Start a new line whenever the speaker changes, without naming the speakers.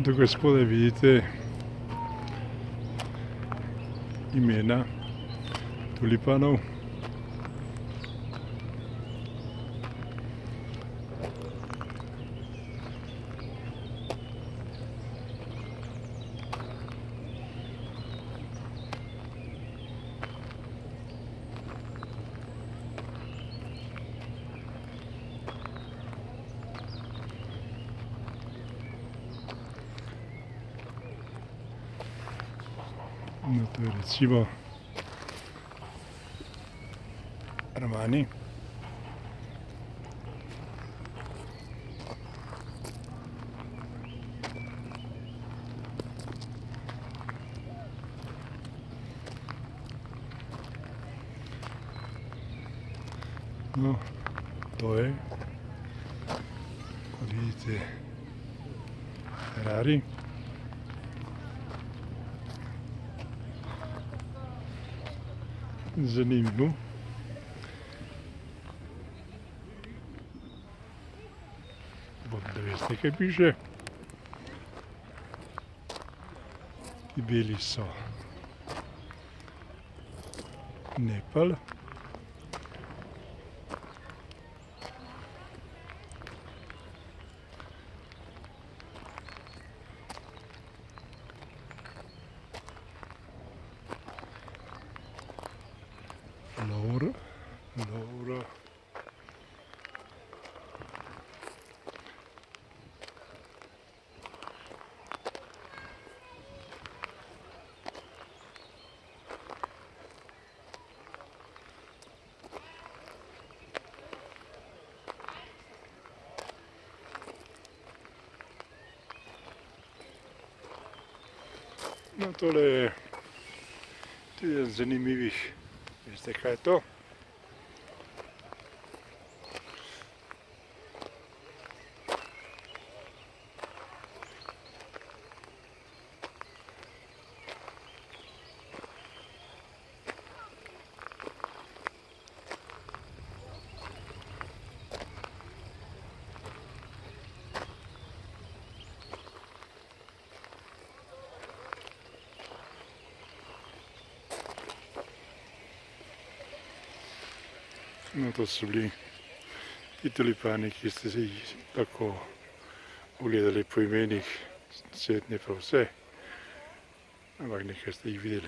Tukaj spodaj vidite imena tulipanov. No, to je recimo Armani. No, to je, kot vidite, Ferrari. Zanimivo. Da veste, kaj piše. Ti beli so Nepal. Laura. No, tole je tudi eden zanimivih. Veste, kaj je to? No, to so bili ti tulipani, ki ste se jih tako ogledali po imenih, cvet ne pa vse, ampak nekaj ste jih videli.